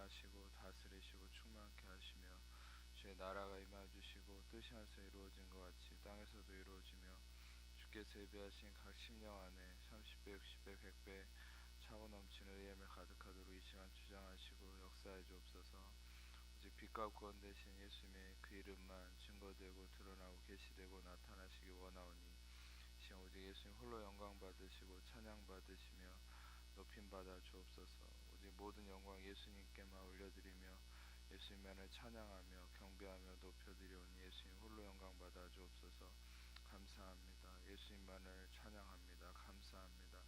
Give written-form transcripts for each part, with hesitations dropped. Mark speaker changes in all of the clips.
Speaker 1: 하시고 다스리시고 충만케 하시며 주의 나라가 임하여 주시고 뜻이 하늘에서 이루어진 것 같이 땅에서도 이루어지며 주께서 예비하신 각 심령 안에 30배, 60배, 100배 차고 넘치는 의엠을 가득하도록 이 시간 주장하시고 역사해 주옵소서. 오직 빛과 구원 되신 예수님의 그 이름만 증거되고 드러나고 계시되고 나타나시기 원하오니 시간 오직 예수님 홀로 영광 받으시고 찬양 받으시며 높임 받아 주옵소서. 오직 모든 영광 예수님께만 올려드리며 예수님만을 찬양하며 경배하며 높여드리오니 예수님 홀로 영광 받아 주옵소서. 감사합니다. 예수님만을 찬양합니다. 감사합니다.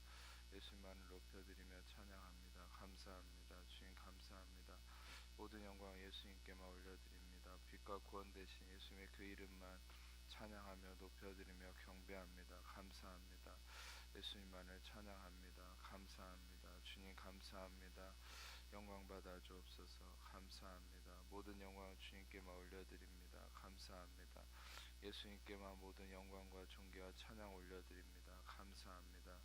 Speaker 1: 예수님만을 높여드리며 찬양합니다. 감사합니다. 주님 감사합니다. 모든 영광 예수님께만 올려드립니다. 빛과 구원 되신 예수님의 그 이름만 찬양하며 높여드리며 경배합니다. 감사합니다. 예수님만을 찬양합니다. 감사합니다. 주님 감사합니다. 영광 받아 주옵소서. 감사합니다. 모든 영광을 주님께만 올려드립니다. 감사합니다. 예수님께만 모든 영광과 존귀와 찬양 올려드립니다. 감사합니다.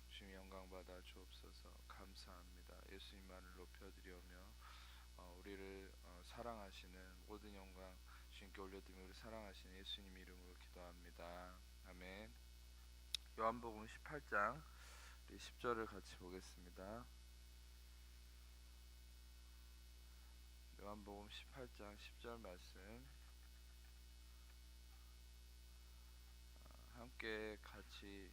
Speaker 1: 주님 영광 받아 주옵소서. 감사합니다. 예수님만을 높여드리며 우리를 사랑하시는 모든 영광 주님께 올려드리며 우리 사랑하시는 예수님 이름으로 기도합니다. 아멘. 요한복음 18장 10절을 같이 보겠습니다. 요한복음 18장 10절 말씀 함께 같이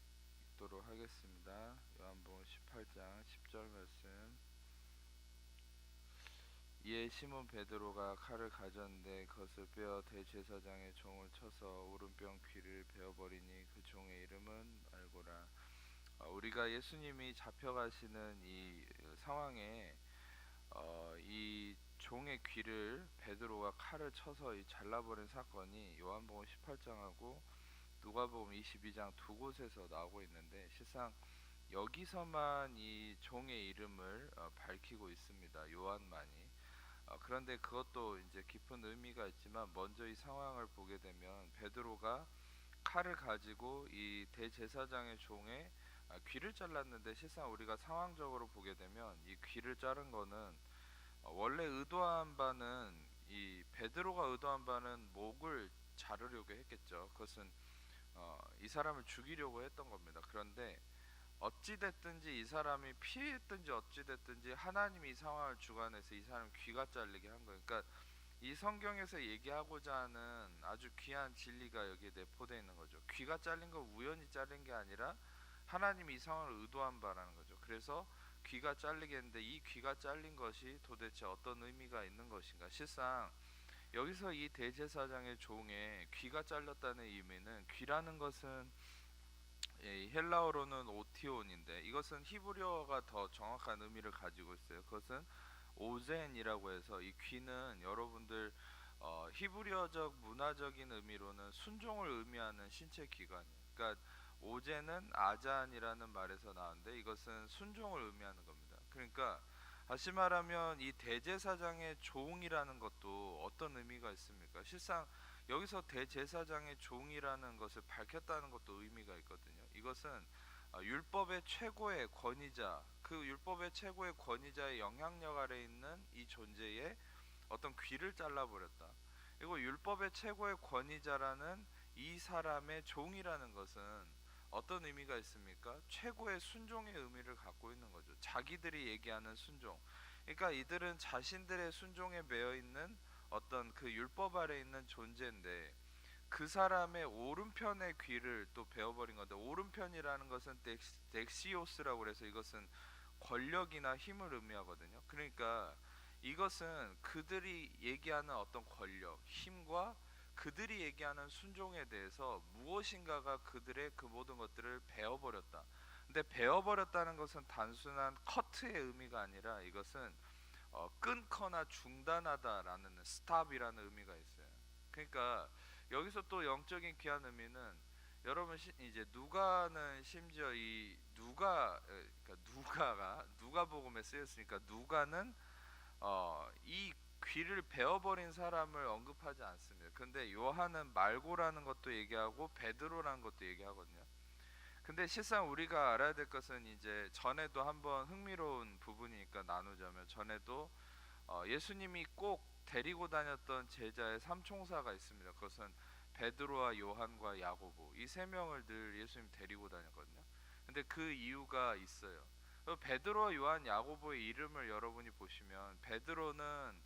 Speaker 1: 읽도록 하겠습니다. 요한복음 18장 10절 말씀. 이에 시몬 베드로가 칼을 가졌는데 그것을 빼어 대제사장의 종을 쳐서 오른편 귀를 베어버리니 그 종의 이름은 말고라. 우리가 예수님이 잡혀가시는 이 상황에 이 종의 귀를 베드로가 칼을 쳐서 잘라버린 사건이 요한복음 18장하고 누가복음 22장 두 곳에서 나오고 있는데 실상 여기서만 이 종의 이름을 밝히고 있습니다. 요한만이. 그런데 그것도 이제 깊은 의미가 있지만 먼저 이 상황을 보게 되면 베드로가 칼을 가지고 이 대제사장의 종의 귀를 잘랐는데 실상 우리가 상황적으로 보게 되면 이 귀를 자른 거는 원래 의도한 바는 이 베드로가 의도한 바는 목을 자르려고 했겠죠. 그것은 이 사람을 죽이려고 했던 겁니다. 그런데 어찌됐든지 이 사람이 피했든지 어찌됐든지 하나님이 이 상황을 주관해서 이 사람 귀가 잘리게 한 거예요. 그러니까 이 성경에서 얘기하고자 하는 아주 귀한 진리가 여기에 내포되어 있는 거죠. 귀가 잘린 건 우연히 잘린 게 아니라 하나님이 이 상황을 의도한 바라는 거죠. 그래서 귀가 잘리게 했는데 이 귀가 잘린 것이 도대체 어떤 의미가 있는 것인가. 실상 여기서 이 대제사장의 종의 귀가 잘렸다는 의미는 귀라는 것은 헬라어로는 오티온인데 이것은 히브리어가 더 정확한 의미를 가지고 있어요. 그것은 오젠이라고 해서 이 귀는 여러분들 히브리어적 문화적인 의미로는 순종을 의미하는 신체 기관이에요. 그러니까 오젠은 아잔이라는 말에서 나왔는데 이것은 순종을 의미하는 겁니다. 그러니까 다시 말하면 이 대제사장의 종이라는 것도 어떤 의미가 있습니까? 실상 여기서 대제사장의 종이라는 것을 밝혔다는 것도 의미가 있거든요. 이것은 율법의 최고의 권위자, 그 율법의 최고의 권위자의 영향력 아래 있는 이 존재의 어떤 귀를 잘라버렸다. 그리고 율법의 최고의 권위자라는 이 사람의 종이라는 것은 어떤 의미가 있습니까? 최고의 순종의 의미를 갖고 있는 거죠. 자기들이 얘기하는 순종. 그러니까 이들은 자신들의 순종에 매여 있는 어떤 그 율법 아래 있는 존재인데 그 사람의 오른편의 귀를 또 베어버린 건데 오른편이라는 것은 덱시오스라고 그래서 이것은 권력이나 힘을 의미하거든요. 그러니까 이것은 그들이 얘기하는 어떤 권력, 힘과 그들이 얘기하는 순종에 대해서 무엇인가가 그들의 그 모든 것들을 베어버렸다. 근데 베어버렸다는 것은 단순한 커트의 의미가 아니라 이것은 끊거나 중단하다라는 스탑이라는 의미가 있어요. 그러니까 여기서 또 영적인 귀한 의미는 여러분 이제 누가는 심지어 이 그러니까 누가가 누가복음에 쓰였으니까 누가는 이 귀를 베어버린 사람을 언급하지 않습니다. 근데 요한은 말고라는 것도 얘기하고 베드로라는 것도 얘기하거든요. 근데 실상 우리가 알아야 될 것은 이제 전에도 한번 흥미로운 부분이니까 나누자면 전에도 예수님이 꼭 데리고 다녔던 제자의 삼총사가 있습니다. 그것은 베드로와 요한과 야고보, 이 세 명을 늘 예수님 데리고 다녔거든요. 근데 그 이유가 있어요. 베드로와 요한, 야고보의 이름을 여러분이 보시면 베드로는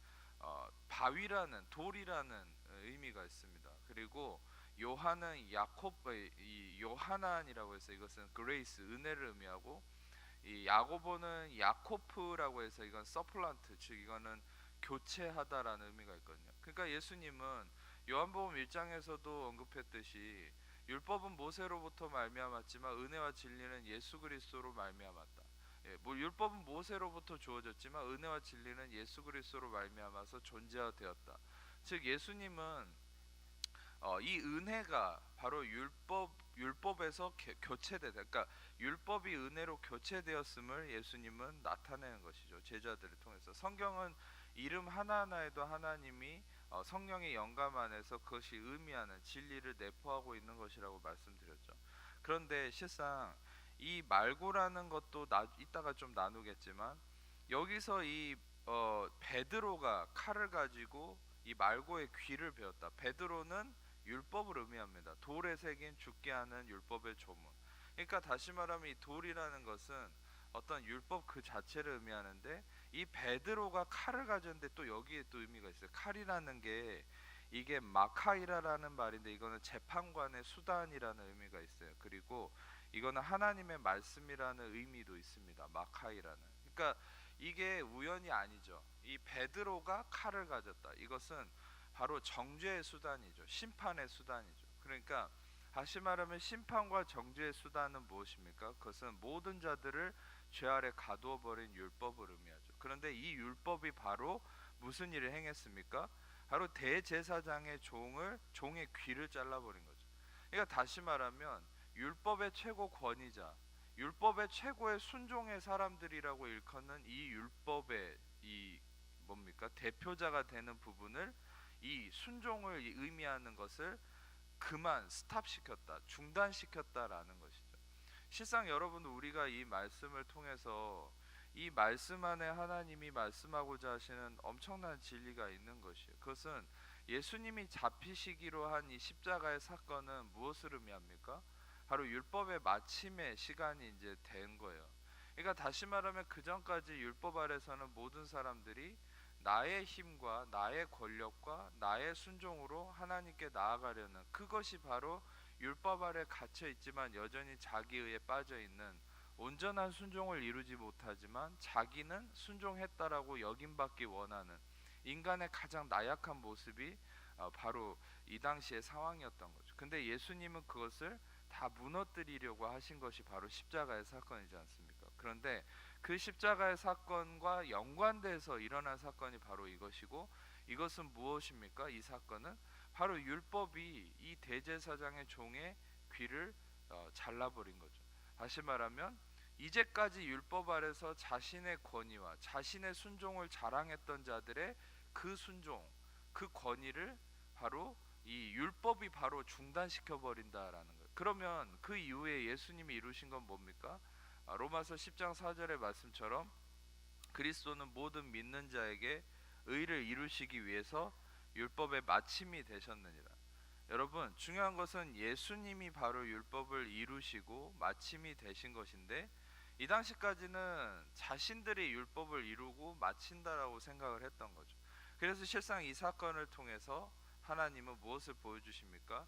Speaker 1: 바위라는, 돌이라는 의미가 있습니다. 그리고 요한은 이 요하난이라고 해서 이것은 그레이스, 은혜를 의미하고, 이 야고보는 야코프라고 해서 이건 서플란트, 즉 이거는 교체하다라는 의미가 있거든요. 그러니까 예수님은 요한복음 1장에서도 언급했듯이 율법은 모세로부터 말미암았지만 은혜와 진리는 예수 그리스도로 말미암았다. 뭐 율법은 모세로부터 주어졌지만 은혜와 진리는 예수 그리스도로 말미암아서 존재되었다. 즉 예수님은 이 은혜가 바로 율법에서 교체되다. 그러니까 율법이 은혜로 교체되었음을 예수님은 나타내는 것이죠. 제자들을 통해서. 성경은 이름 하나하나에도 하나님이 성령의 영감 안에서 그것이 의미하는 진리를 내포하고 있는 것이라고 말씀드렸죠. 그런데 실상 이 말고라는 것도 이따가 좀 나누겠지만, 여기서 이 베드로가 칼을 가지고 이 말고의 귀를 베었다. 베드로는 율법을 의미합니다. 돌에 새긴 죽게 하는 율법의 조문. 그러니까 다시 말하면 이 돌이라는 것은 어떤 율법 그 자체를 의미하는데, 이 베드로가 칼을 가졌는데 또 여기에 또 의미가 있어요. 칼이라는 게 이게 마카이라라는 말인데 이거는 재판관의 수단이라는 의미가 있어요. 그리고 이거는 하나님의 말씀이라는 의미도 있습니다. 마카이라는. 그러니까 이게 우연이 아니죠. 이 베드로가 칼을 가졌다. 이것은 바로 정죄의 수단이죠. 심판의 수단이죠. 그러니까 다시 말하면 심판과 정죄의 수단은 무엇입니까? 그것은 모든 자들을 죄 아래 가두어 버린 율법을 의미하죠. 그런데 이 율법이 바로 무슨 일을 행했습니까? 바로 대제사장의 종의 귀를 잘라버린 거죠. 그러니까 다시 말하면 율법의 최고 권위자, 율법의 최고의 순종의 사람들이라고 일컫는 이 율법의 이 뭡니까? 대표자가 되는 부분을, 이 순종을 의미하는 것을 그만 스탑시켰다, 중단시켰다라는 것이죠. 실상 여러분, 우리가 이 말씀을 통해서 이 말씀 안에 하나님이 말씀하고자 하시는 엄청난 진리가 있는 것이에요. 그것은 예수님이 잡히시기로 한 이 십자가의 사건은 무엇을 의미합니까? 바로 율법의 마침의 시간이 이제 된 거예요. 그러니까 다시 말하면 그 전까지 율법 아래서는 모든 사람들이 나의 힘과 나의 권력과 나의 순종으로 하나님께 나아가려는, 그것이 바로 율법 아래 갇혀 있지만 여전히 자기의에 빠져 있는, 온전한 순종을 이루지 못하지만 자기는 순종했다라고 여김받기 원하는 인간의 가장 나약한 모습이 바로 이 당시의 상황이었던 거죠. 근데 예수님은 그것을 다 무너뜨리려고 하신 것이 바로 십자가의 사건이지 않습니까? 그런데 그 십자가의 사건과 연관돼서 일어난 사건이 바로 이것이고, 이것은 무엇입니까? 이 사건은 바로 율법이 이 대제사장의 종의 귀를 잘라버린 거죠. 다시 말하면 이제까지 율법 아래서 자신의 권위와 자신의 순종을 자랑했던 자들의 그 순종, 그 권위를 바로 이 율법이 바로 중단시켜 버린다라는 거예요. 그러면 그 이후에 예수님이 이루신 건 뭡니까? 로마서 10장 4절의 말씀처럼 그리스도는 모든 믿는 자에게 의를 이루시기 위해서 율법의 마침이 되셨느니라. 여러분, 중요한 것은 예수님이 바로 율법을 이루시고 마침이 되신 것인데, 이 당시까지는 자신들이 율법을 이루고 마친다라고 생각을 했던 거죠. 그래서 실상 이 사건을 통해서 하나님은 무엇을 보여주십니까?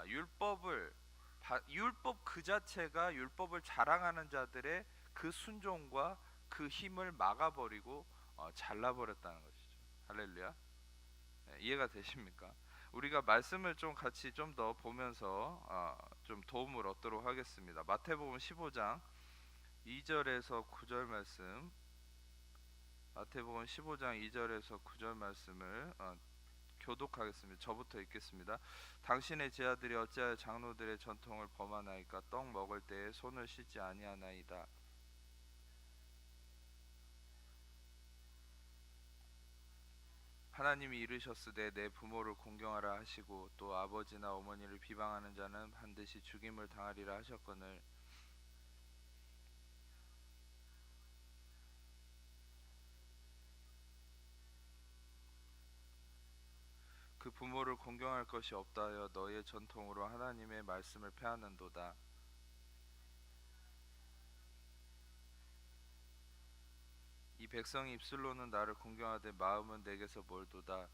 Speaker 1: 율법 그 자체가 율법을 자랑하는 자들의 그 순종과 그 힘을 막아버리고 잘라버렸다는 것이죠. 할렐루야. 네, 이해가 되십니까? 우리가 말씀을 좀 같이 좀 더 보면서 좀 도움을 얻도록 하겠습니다. 마태복음 15장 2절에서 9절 말씀, 마태복음 15장 2절에서 9절 말씀을 교독하겠습니다. 저부터 읽겠습니다. 당신의 제자들이 어찌하여 장로들의 전통을 범하나이까? 떡 먹을 때에 손을 씻지 아니하나이다. 하나님이 이르셨으되 내 부모를 공경하라 하시고 또 아버지나 어머니를 비방하는 자는 반드시 죽임을 당하리라 하셨거늘, 공경할 것이 없다 하여 너의 전통으로 하나님의 말씀을 폐하는도다. 이 백성이 입술로는 나를 공경하되 마음은 내게서 멀도다.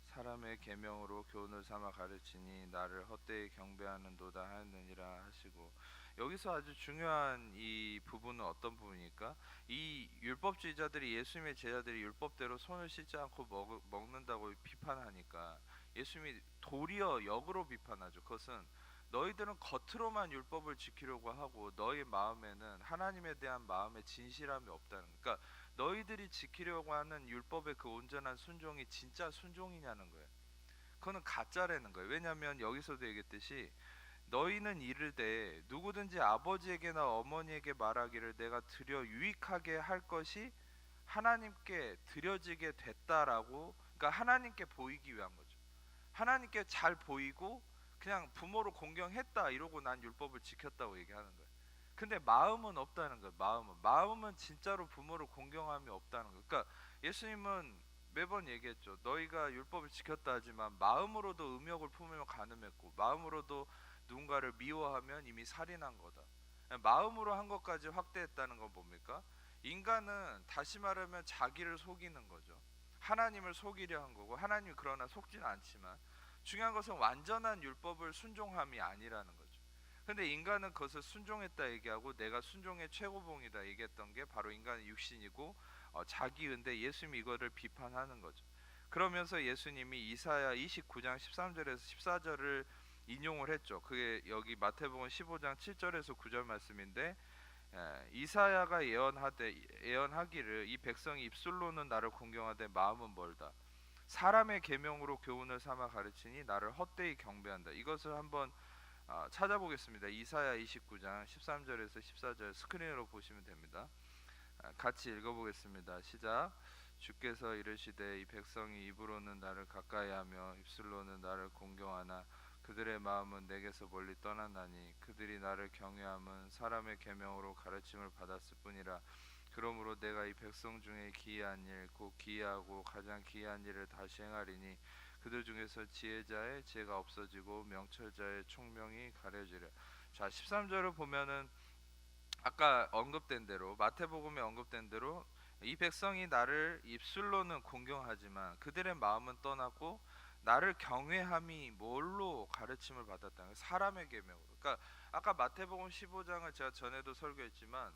Speaker 1: 사람의 계명으로 교훈을 삼아 가르치니 나를 헛되이 경배하는도다 하였느니라 하시고, 여기서 아주 중요한 이 부분은 어떤 부분입니까? 이 율법주의자들이 예수님의 제자들이 율법대로 손을 씻지 않고 먹는다고 비판하니까 예수님이 도리어 역으로 비판하죠. 그것은 너희들은 겉으로만 율법을 지키려고 하고 너희 마음에는 하나님에 대한 마음의 진실함이 없다는 거예요. 그러니까 너희들이 지키려고 하는 율법의 그 온전한 순종이 진짜 순종이냐는 거예요. 그거는 가짜라는 거예요. 왜냐하면 여기서도 얘기했듯이 너희는 이르되 누구든지 아버지에게나 어머니에게 말하기를 내가 드려 유익하게 할 것이 하나님께 드려지게 됐다라고, 그러니까 하나님께 보이기 위한 거죠. 하나님께 잘 보이고 그냥 부모를 공경했다 이러고 난 율법을 지켰다고 얘기하는 거예요. 근데 마음은 없다는 거예요. 마음은 진짜로 부모를 공경함이 없다는 거예요. 그러니까 예수님은 매번 얘기했죠. 너희가 율법을 지켰다 하지만 마음으로도 음욕을 품으며 간음했고 마음으로도 누군가를 미워하면 이미 살인한 거다. 마음으로 한 것까지 확대했다는 건 뭡니까? 인간은 다시 말하면 자기를 속이는 거죠. 하나님을 속이려 한 거고, 하나님이 그러나 속지는 않지만 중요한 것은 완전한 율법을 순종함이 아니라는 거죠. 근데 인간은 그것을 순종했다 얘기하고 내가 순종의 최고봉이다 얘기했던 게 바로 인간의 육신이고 자기인데, 예수님이 이거를 비판하는 거죠. 그러면서 예수님이 이사야 29장 13절에서 14절을 인용을 했죠. 그게 여기 마태복음 15장 7절에서 9절 말씀인데, 이사야가 예언하기를 이 백성이 입술로는 나를 공경하되 마음은 멀다. 사람의 계명으로 교훈을 삼아 가르치니 나를 헛되이 경배한다. 이것을 한번 찾아보겠습니다. 이사야 29장 13절에서 14절 스크린으로 보시면 됩니다. 같이 읽어보겠습니다. 시작. 주께서 이르시되 이 백성이 입으로는 나를 가까이하며 입술로는 나를 공경하나 그들의 마음은 내게서 멀리 떠났나니 그들이 나를 경외함은 사람의 계명으로 가르침을 받았을 뿐이라. 그러므로 내가 이 백성 중에 기이한 일 곧 기이하고 가장 기이한 일을 다시 행하리니 그들 중에서 지혜자의 지혜가 없어지고 명철자의 총명이 가려지려. 자, 13절을 보면은 아까 언급된 대로, 마태복음에 언급된 대로 이 백성이 나를 입술로는 공경하지만 그들의 마음은 떠났고 나를 경외함이 뭘로 가르침을 받았다는, 사람의 계명으로. 그러니까 아까 마태복음 15장을 제가 전에도 설교했지만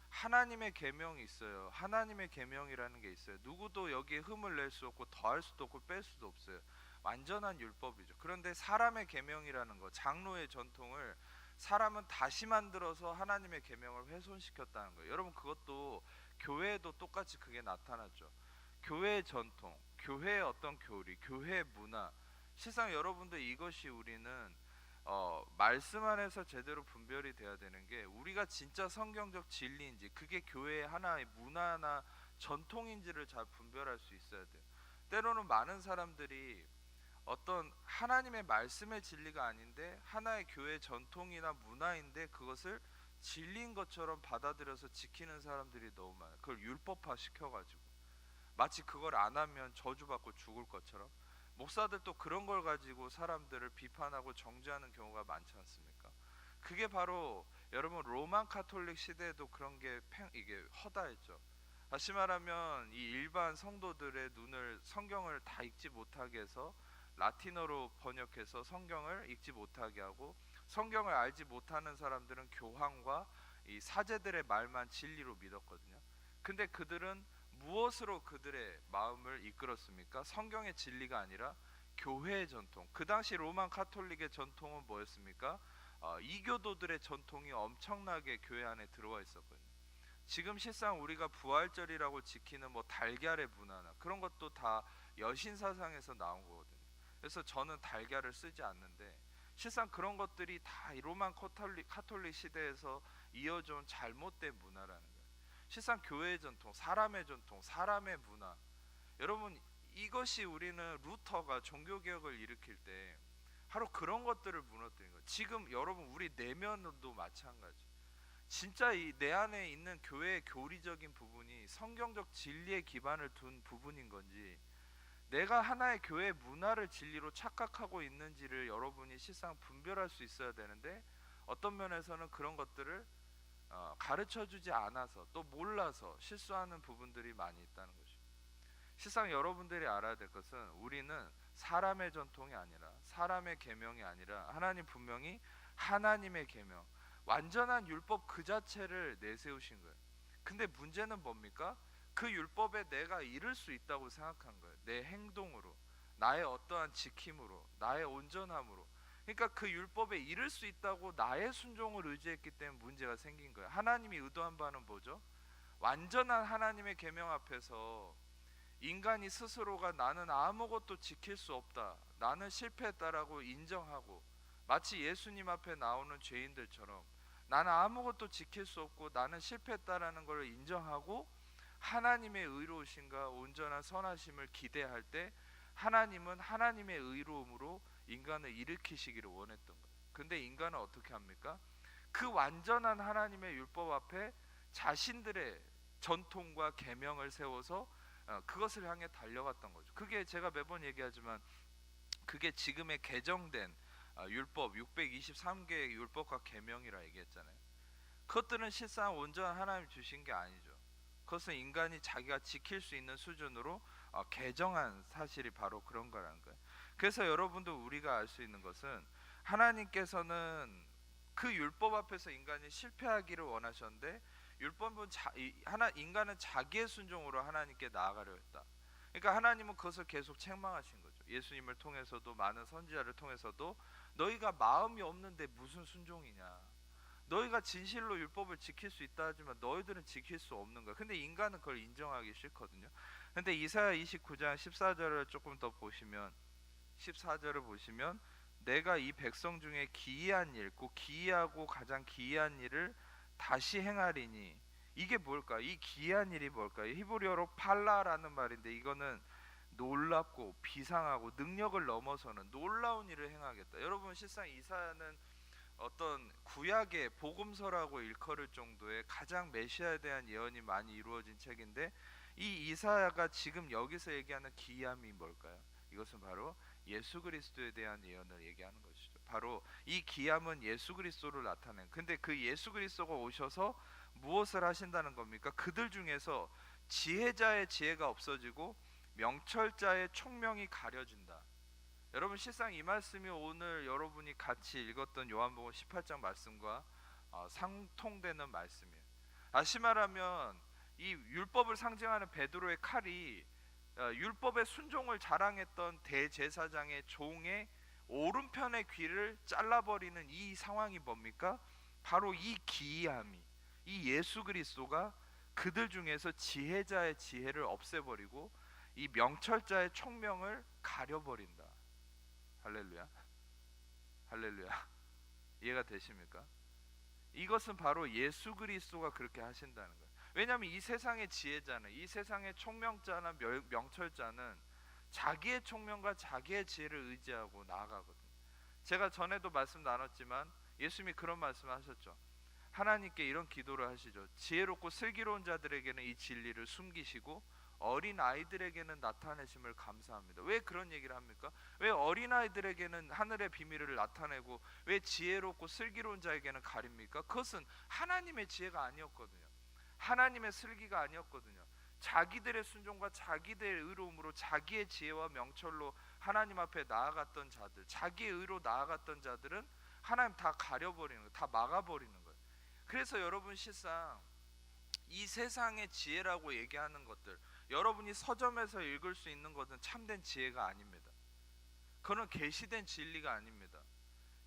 Speaker 1: 하나님의 계명이 있어요. 하나님의 계명이라는 게 있어요. 누구도 여기에 흠을 낼 수 없고 더할 수도 없고 뺄 수도 없어요. 완전한 율법이죠. 그런데 사람의 계명이라는 거, 장로의 전통을 사람은 다시 만들어서 하나님의 계명을 훼손시켰다는 거예요. 여러분, 그것도 교회에도 똑같이 그게 나타났죠. 교회의 전통, 교회의 어떤 교리, 교회의 문화. 실상 여러분들 이것이 우리는 말씀 안에서 제대로 분별이 돼야 되는 게, 우리가 진짜 성경적 진리인지 그게 교회의 하나의 문화나 전통인지를 잘 분별할 수 있어야 돼요. 때로는 많은 사람들이 어떤 하나님의 말씀의 진리가 아닌데 하나의 교회 전통이나 문화인데 그것을 진리인 것처럼 받아들여서 지키는 사람들이 너무 많아요. 그걸 율법화 시켜가지고 마치 그걸 안 하면 저주받고 죽을 것처럼. 목사들도 그런 걸 가지고 사람들을 비판하고 정죄하는 경우가 많지 않습니까? 그게 바로 여러분 로만 카톨릭 시대에도 그런 게 이게 허다했죠. 다시 말하면 이 일반 성도들의 눈을, 성경을 다 읽지 못하게 해서 라틴어로 번역해서 성경을 읽지 못하게 하고, 성경을 알지 못하는 사람들은 교황과 이 사제들의 말만 진리로 믿었거든요. 근데 그들은 무엇으로 그들의 마음을 이끌었습니까? 성경의 진리가 아니라 교회의 전통. 그 당시 로만 카톨릭의 전통은 뭐였습니까? 이교도들의 전통이 엄청나게 교회 안에 들어와 있었거든요. 지금 실상 우리가 부활절이라고 지키는 뭐 달걀의 문화나 그런 것도 다 여신 사상에서 나온 거거든요. 그래서 저는 달걀을 쓰지 않는데 실상 그런 것들이 다 로만 카톨릭 시대에서 이어져온 잘못된 문화라는 거예요. 실상 교회의 전통, 사람의 전통, 사람의 문화. 여러분, 이것이 우리는 루터가 종교개혁을 일으킬 때 바로 그런 것들을 무너뜨린 거예요. 지금 여러분 우리 내면도 마찬가지. 진짜 이 내 안에 있는 교회의 교리적인 부분이 성경적 진리에 기반을 둔 부분인 건지, 내가 하나의 교회 문화를 진리로 착각하고 있는지를 여러분이 실상 분별할 수 있어야 되는데, 어떤 면에서는 그런 것들을 가르쳐주지 않아서 또 몰라서 실수하는 부분들이 많이 있다는 것이죠. 실상 여러분들이 알아야 될 것은, 우리는 사람의 전통이 아니라, 사람의 계명이 아니라, 하나님 분명히 하나님의 계명, 완전한 율법 그 자체를 내세우신 거예요. 근데 문제는 뭡니까? 그 율법에 내가 이룰 수 있다고 생각한 거예요. 내 행동으로, 나의 어떠한 지킴으로, 나의 온전함으로. 그러니까 그 율법에 이룰 수 있다고 나의 순종을 의지했기 때문에 문제가 생긴 거예요. 하나님이 의도한 바는 뭐죠? 완전한 하나님의 계명 앞에서 인간이 스스로가 나는 아무것도 지킬 수 없다, 나는 실패했다라고 인정하고, 마치 예수님 앞에 나오는 죄인들처럼 나는 아무것도 지킬 수 없고 나는 실패했다라는 걸 인정하고 하나님의 의로우심과 온전한 선하심을 기대할 때, 하나님은 하나님의 의로움으로 인간을 일으키시기를 원했던 거예요. 근데 인간은 어떻게 합니까? 그 완전한 하나님의 율법 앞에 자신들의 전통과 계명을 세워서 그것을 향해 달려갔던 거죠. 그게 제가 매번 얘기하지만, 그게 지금의 개정된 율법 623개의 율법과 계명이라 얘기했잖아요. 그것들은 실상 온전한 하나님 주신 게 아니죠. 그것은 인간이 자기가 지킬 수 있는 수준으로 개정한 사실이 바로 그런 거라는 거예요. 그래서 여러분도 우리가 알 수 있는 것은, 하나님께서는 그 율법 앞에서 인간이 실패하기를 원하셨는데, 율법은 인간은 자기의 순종으로 하나님께 나아가려 했다. 그러니까 하나님은 그것을 계속 책망하신 거죠. 예수님을 통해서도 많은 선지자를 통해서도, 너희가 마음이 없는데 무슨 순종이냐, 너희가 진실로 율법을 지킬 수 있다 하지만 너희들은 지킬 수 없는 거야. 근데 인간은 그걸 인정하기 싫거든요. 근데 이사야 29장 14절을 조금 더 보시면, 14절을 보시면, 내가 이 백성 중에 기이한 일, 꼭 기이하고 가장 기이한 일을 다시 행하리니, 이게 뭘까? 이 기이한 일이 뭘까요? 히브리어로 팔라라는 말인데, 이거는 놀랍고 비상하고 능력을 넘어서는 놀라운 일을 행하겠다. 여러분, 실상 이사야는 어떤 구약의 복음서라고 일컬을 정도의 가장 메시아에 대한 예언이 많이 이루어진 책인데, 이 이사야가 지금 여기서 얘기하는 기이함이 뭘까요? 이것은 바로 예수 그리스도에 대한 예언을 얘기하는 것이죠. 바로 이 기이함은 예수 그리스도를 나타낸, 근데 그 예수 그리스도가 오셔서 무엇을 하신다는 겁니까? 그들 중에서 지혜자의 지혜가 없어지고 명철자의 총명이 가려진다. 여러분, 실상 이 말씀이 오늘 여러분이 같이 읽었던 요한복음 18장 말씀과 상통되는 말씀이에요. 다시 말하면, 이 율법을 상징하는 베드로의 칼이 율법의 순종을 자랑했던 대제사장의 종의 오른편의 귀를 잘라버리는 이 상황이 뭡니까? 바로 이 기이함이, 이 예수 그리스도가 그들 중에서 지혜자의 지혜를 없애버리고 이 명철자의 총명을 가려버린다. 할렐루야, 할렐루야. 이해가 되십니까? 이것은 바로 예수 그리스도가 그렇게 하신다는 거예요. 왜냐하면 이 세상의 지혜자는, 이 세상의 총명자나 명철자는 자기의 총명과 자기의 지혜를 의지하고 나아가거든요. 제가 전에도 말씀 나눴지만 예수님이 그런 말씀을 하셨죠. 하나님께 이런 기도를 하시죠. 지혜롭고 슬기로운 자들에게는 이 진리를 숨기시고 어린 아이들에게는 나타내심을 감사합니다. 왜 그런 얘기를 합니까? 왜 어린 아이들에게는 하늘의 비밀을 나타내고 왜 지혜롭고 슬기로운 자에게는 가립니까? 그것은 하나님의 지혜가 아니었거든요. 하나님의 슬기가 아니었거든요. 자기들의 순종과 자기들의 의로움으로 자기의 지혜와 명철로 하나님 앞에 나아갔던 자들, 자기의 의로 나아갔던 자들은 하나님 다 가려버리는 거예요. 다 막아버리는 거예요. 그래서 여러분, 실상 이 세상의 지혜라고 얘기하는 것들, 여러분이 서점에서 읽을 수 있는 것은 참된 지혜가 아닙니다. 그건 계시된 진리가 아닙니다.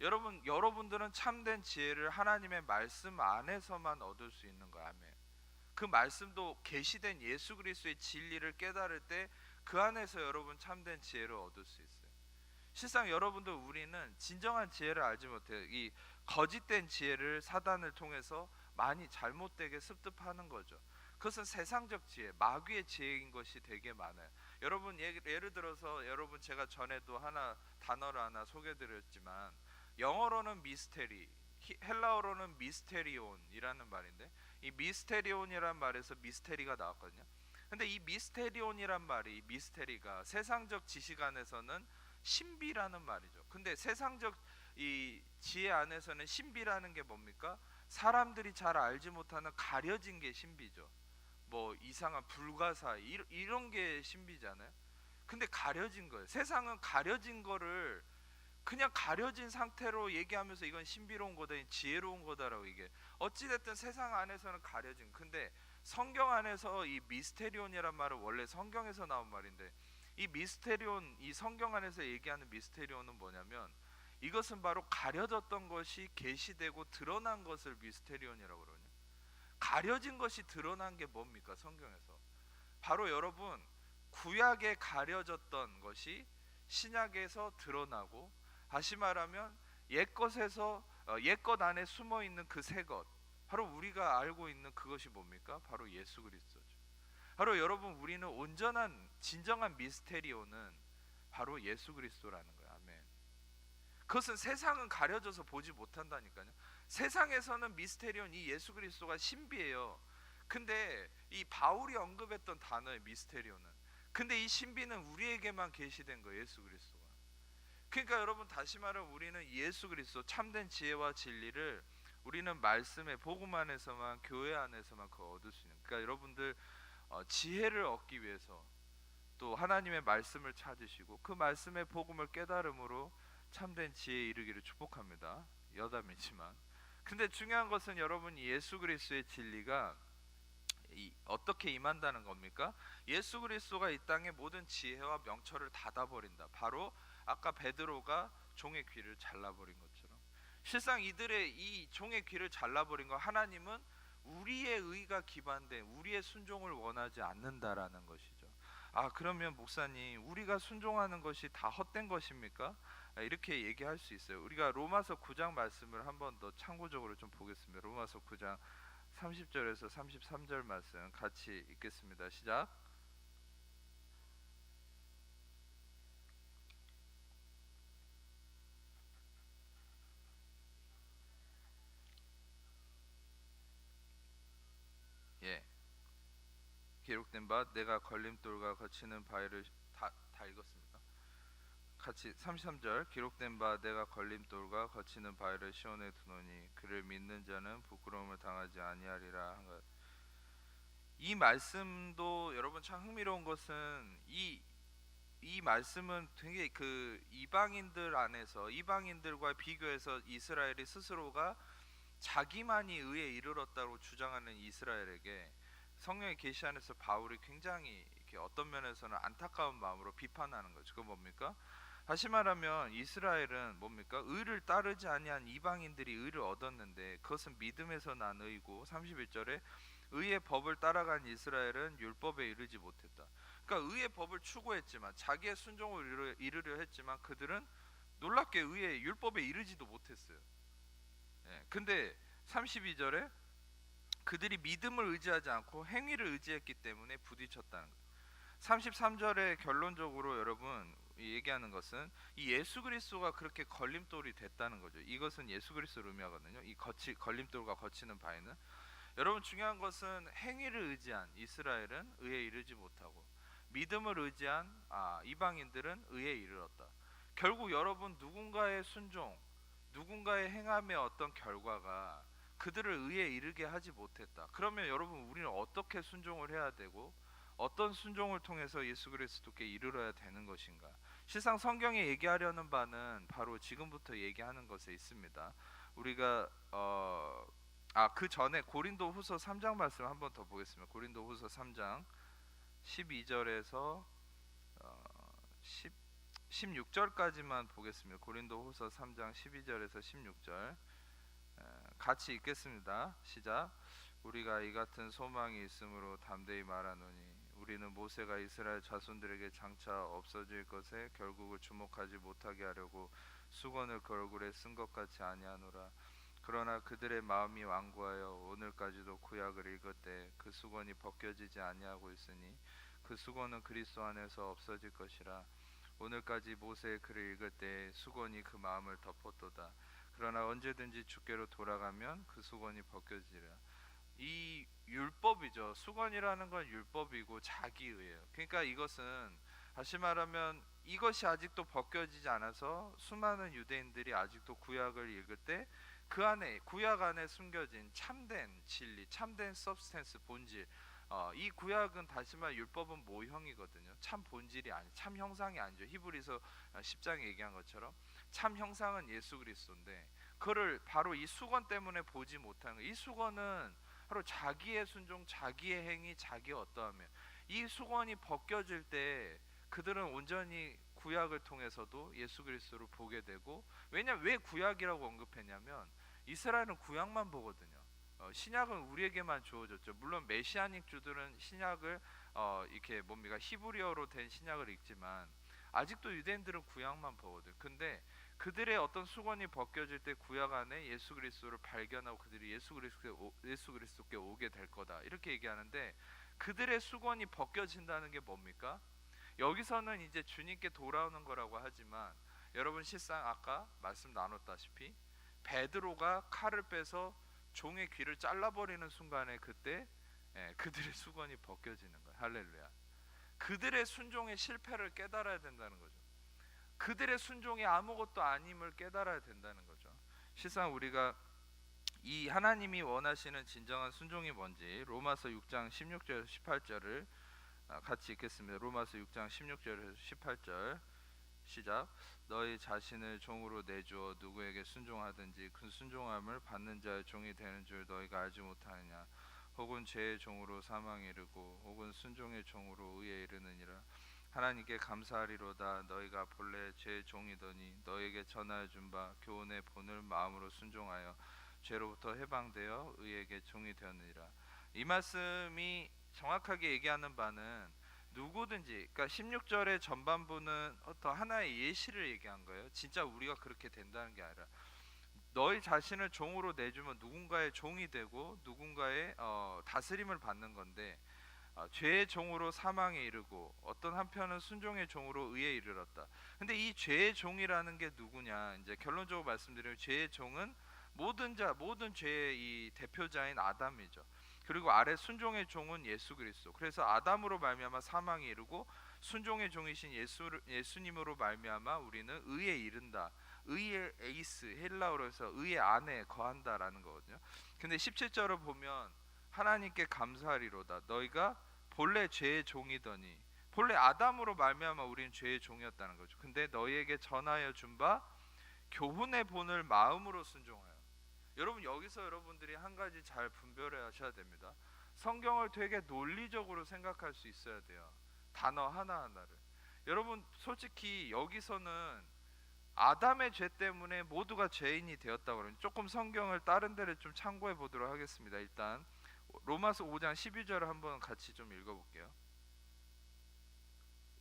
Speaker 1: 여러분들은 참된 지혜를 하나님의 말씀 안에서만 얻을 수 있는 거예요. 아멘. 그 말씀도 계시된 예수 그리스도의 진리를 깨달을 때 그 안에서 여러분 참된 지혜를 얻을 수 있어요. 실상 여러분들, 우리는 진정한 지혜를 알지 못해요. 이 거짓된 지혜를 사단을 통해서 많이 잘못되게 습득하는 거죠. 그것은 세상적 지혜, 마귀의 지혜인 것이 되게 많아요. 여러분, 예를 들어서 여러분, 제가 전에도 단어를 하나 소개드렸지만, 영어로는 미스테리, 헬라어로는 미스테리온이라는 말인데, 이 미스테리온이라는 말에서 미스테리가 나왔거든요. 근데 이 미스테리온이란 말이, 미스테리가 세상적 지식 안에서는 신비라는 말이죠. 근데 세상적 이 지혜 안에서는 신비라는 게 뭡니까? 사람들이 잘 알지 못하는 가려진 게 신비죠. 뭐 이상한 불가사 이런 게 신비잖아요. 근데 가려진 거예요. 세상은 가려진 거를 그냥 가려진 상태로 얘기하면서 이건 신비로운 거다, 지혜로운 거다라고 얘기해. 어찌됐든 세상 안에서는 가려진. 근데 성경 안에서 이 미스테리온이란 말은 원래 성경에서 나온 말인데, 이 미스테리온, 이 성경 안에서 얘기하는 미스테리온은 뭐냐면, 이것은 바로 가려졌던 것이 계시되고 드러난 것을 미스테리온이라고 그러냐. 가려진 것이 드러난 게 뭡니까? 성경에서 바로 여러분, 구약에 가려졌던 것이 신약에서 드러나고, 다시 말하면 옛것에서 옛것 안에 숨어 있는 그 새 것, 바로 우리가 알고 있는 그것이 뭡니까? 바로 예수 그리스도죠. 바로 여러분, 우리는 온전한 진정한 미스테리오는 바로 예수 그리스도라는 거예요. 아멘. 그것은 세상은 가려져서 보지 못한다니까요. 세상에서는 미스테리온 이 예수 그리스도가 신비해요. 근데 이 바울이 언급했던 단어의 미스테리온은, 근데 이 신비는 우리에게만 계시된 거예요. 예수 그리스도가. 그러니까 여러분, 다시 말하면 우리는 예수 그리스도 참된 지혜와 진리를 우리는 말씀의 복음 안에서만, 교회 안에서만 그거 얻을 수 있는. 그러니까 여러분들 지혜를 얻기 위해서 또 하나님의 말씀을 찾으시고 그 말씀의 복음을 깨달음으로 참된 지혜에 이르기를 축복합니다. 여담이지만. 근데 중요한 것은 여러분, 예수 그리스도의 진리가 어떻게 임한다는 겁니까? 예수 그리스도가 이 땅에 모든 지혜와 명철을 닫아버린다. 바로 아까 베드로가 종의 귀를 잘라버린 것처럼, 실상 이들의 이 종의 귀를 잘라버린 거, 하나님은 우리의 의가 기반된 우리의 순종을 원하지 않는다라는 것이죠. 아, 그러면 목사님, 우리가 순종하는 것이 다 헛된 것입니까? 이렇게 얘기할 수 있어요. 우리가 로마서 9장 말씀을 한 번 더 참고적으로 좀 보겠습니다. 로마서 9장 30절에서 33절 말씀 같이 읽겠습니다. 시작. 예. 기록된 바 내가 걸림돌과 거치는 바위를 다 읽었습니다. 같이 33절. 기록된 바 내가 걸림돌과 거치는 바위를 시온에 두노니 그를 믿는 자는 부끄러움을 당하지 아니하리라 한 것. 이 말씀도 여러분 참 흥미로운 것은 이 말씀은 되게 그 이방인들 안에서, 이방인들과 비교해서 이스라엘이 스스로가 자기만이 의에 이르렀다고 주장하는 이스라엘에게 성령의 계시 안에서 바울이 굉장히 이렇게 어떤 면에서는 안타까운 마음으로 비판하는 거죠. 그건 뭡니까? 다시 말하면 이스라엘은 뭡니까? 의를 따르지 아니한 이방인들이 의를 얻었는데 그것은 믿음에서 난 의고, 31절에 의의 법을 따라간 이스라엘은 율법에 이르지 못했다. 그러니까 의의 법을 추구했지만, 자기의 순종을 이루려 했지만 그들은 놀랍게 의의 율법에 이르지도 못했어요. 예, 근데 32절에 그들이 믿음을 의지하지 않고 행위를 의지했기 때문에 부딪혔다는 거예요. 33절에 결론적으로 여러분 얘기하는 것은 이 예수 그리스도가 그렇게 걸림돌이 됐다는 거죠. 이것은 예수 그리스도를 의미하거든요. 이 걸림돌과 거치는 바위는, 여러분 중요한 것은 행위를 의지한 이스라엘은 의에 이르지 못하고, 믿음을 의지한 이방인들은 의에 이르렀다. 결국 여러분, 누군가의 순종, 누군가의 행함의 어떤 결과가 그들을 의에 이르게 하지 못했다. 그러면 여러분, 우리는 어떻게 순종을 해야 되고 어떤 순종을 통해서 예수 그리스도께 이르러야 되는 것인가? 실상 성경에 얘기하려는 바는 바로 지금부터 얘기하는 것에 있습니다. 우리가 그 전에 고린도후서 3장 말씀 한번 더 보겠습니다. 고린도후서 3장 12절에서 16절까지만 보겠습니다. 고린도후서 3장 12절에서 16절 같이 읽겠습니다. 시작. 우리가 이 같은 소망이 있으므로 담대히 말하노니 우리는 모세가 이스라엘 자손들에게 장차 없어질 것에 결국을 주목하지 못하게 하려고 수건을 그 얼굴에 쓴 것 같이 아니하노라. 그러나 그들의 마음이 완고하여 오늘까지도 구약을 읽을 때 그 수건이 벗겨지지 아니하고 있으니 그 수건은 그리스도 안에서 없어질 것이라. 오늘까지 모세의 글을 읽을 때 수건이 그 마음을 덮었도다. 그러나 언제든지 주께로 돌아가면 그 수건이 벗겨지리라. 이 율법이죠. 수건이라는 건 율법이고 자기의예요. 그러니까 이것은 다시 말하면 이것이 아직도 벗겨지지 않아서 수많은 유대인들이 아직도 구약을 읽을 때 그 안에 구약 안에 숨겨진 참된 진리, 참된 서브스텐스 본질. 이 구약은 다시 말 율법은 모형이거든요. 참 본질이 아니, 참 형상이 아니죠. 히브리서 10장에 얘기한 것처럼 참 형상은 예수 그리스도인데 그를 바로 이 수건 때문에 보지 못하는 거예요. 이 수건은 바로 자기의 순종, 자기의 행위, 자기의 어떠함이에요. 이 수건이 벗겨질 때 그들은 온전히 구약을 통해서도 예수 그리스도를 보게 되고, 왜 구약이라고 언급했냐면 이스라엘은 구약만 보거든요. 신약은 우리에게만 주어졌죠. 물론 메시아닉 주들은 신약을 이렇게 뭡니까 히브리어로 된 신약을 읽지만 아직도 유대인들은 구약만 보거든. 근데 그들의 어떤 수건이 벗겨질 때 구약 안에 예수 그리스도를 발견하고 그들이 예수 그리스도께 오게 될 거다 이렇게 얘기하는데, 그들의 수건이 벗겨진다는 게 뭡니까? 여기서는 이제 주님께 돌아오는 거라고 하지만 여러분 실상 아까 말씀 나눴다시피 베드로가 칼을 빼서 종의 귀를 잘라버리는 순간에 그때 그들의 수건이 벗겨지는 거예요. 할렐루야. 그들의 순종의 실패를 깨달아야 된다는 거죠. 그들의 순종이 아무것도 아님을 깨달아야 된다는 거죠. 실상 우리가 이 하나님이 원하시는 진정한 순종이 뭔지 로마서 6장 16절 18절을 같이 읽겠습니다. 로마서 6장 16절에서 18절 시작. 너희 자신을 종으로 내주어 누구에게 순종하든지 그 순종함을 받는 자의 종이 되는 줄 너희가 알지 못하느냐. 혹은 죄의 종으로 사망에 이르고 혹은 순종의 종으로 의에 이르느니라. 하나님께 감사하리로다. 너희가 본래 죄의 종이더니 너희에게 전하여 준 바 교훈의 본을 마음으로 순종하여 죄로부터 해방되어 의에게 종이 되었느니라. 이 말씀이 정확하게 얘기하는 바는 누구든지, 그러니까 16절의 전반부는 어떤 하나의 예시를 얘기한 거예요. 진짜 우리가 그렇게 된다는 게 아니라 너희 자신을 종으로 내주면 누군가의 종이 되고 누군가의 다스림을 받는 건데, 죄의 종으로 사망에 이르고 어떤 한편은 순종의 종으로 의에 이르렀다. 근데 이 죄의 종이라는 게 누구냐? 이제 결론적으로 말씀드리면 죄의 종은 모든 죄의 이 대표자인 아담이죠. 그리고 아래 순종의 종은 예수 그리스도. 그래서 아담으로 말미암아 사망에 이르고 순종의 종이신 예수님으로 말미암아 우리는 의에 이른다. 의의 에이스, 헬라어로 해서 의의 안에 거한다라는 거거든요. 근데 17절을 보면 하나님께 감사하리로다. 너희가 본래 죄의 종이더니, 본래 아담으로 말미암아 우리는 죄의 종이었다는 거죠. 근데 너희에게 전하여 준 바 교훈의 본을 마음으로 순종하여. 여러분 여기서 여러분들이 한 가지 잘 분별해 하셔야 됩니다. 성경을 되게 논리적으로 생각할 수 있어야 돼요. 단어 하나하나를. 여러분 솔직히 여기서는 아담의 죄 때문에 모두가 죄인이 되었다고 그러면 조금 성경을 다른 데를 좀 참고해 보도록 하겠습니다. 일단 로마서 5장 12절을 한번 같이 좀 읽어볼게요.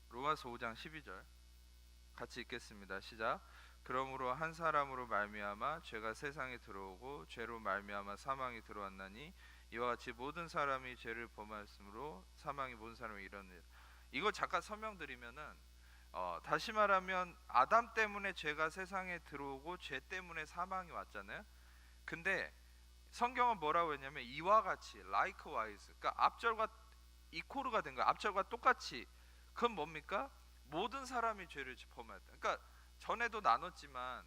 Speaker 1: 로마서 5장 12절 같이 읽겠습니다. 시작. 그러므로 한 사람으로 말미암아 죄가 세상에 들어오고 죄로 말미암아 사망이 들어왔나니 이와 같이 모든 사람이 죄를 범하였으므로 사망이 모든 사람에 이르느니라. 이거 잠깐 설명드리면은 다시 말하면 아담 때문에 죄가 세상에 들어오고 죄 때문에 사망이 왔잖아요. 근데 성경은 뭐라고 했냐면 이와 같이 likewise, 그러니까 앞절과 이코르가 된 거야. 앞절과 똑같이. 그건 뭡니까? 모든 사람이 죄를 범하였다. 그러니까 전에도 나눴지만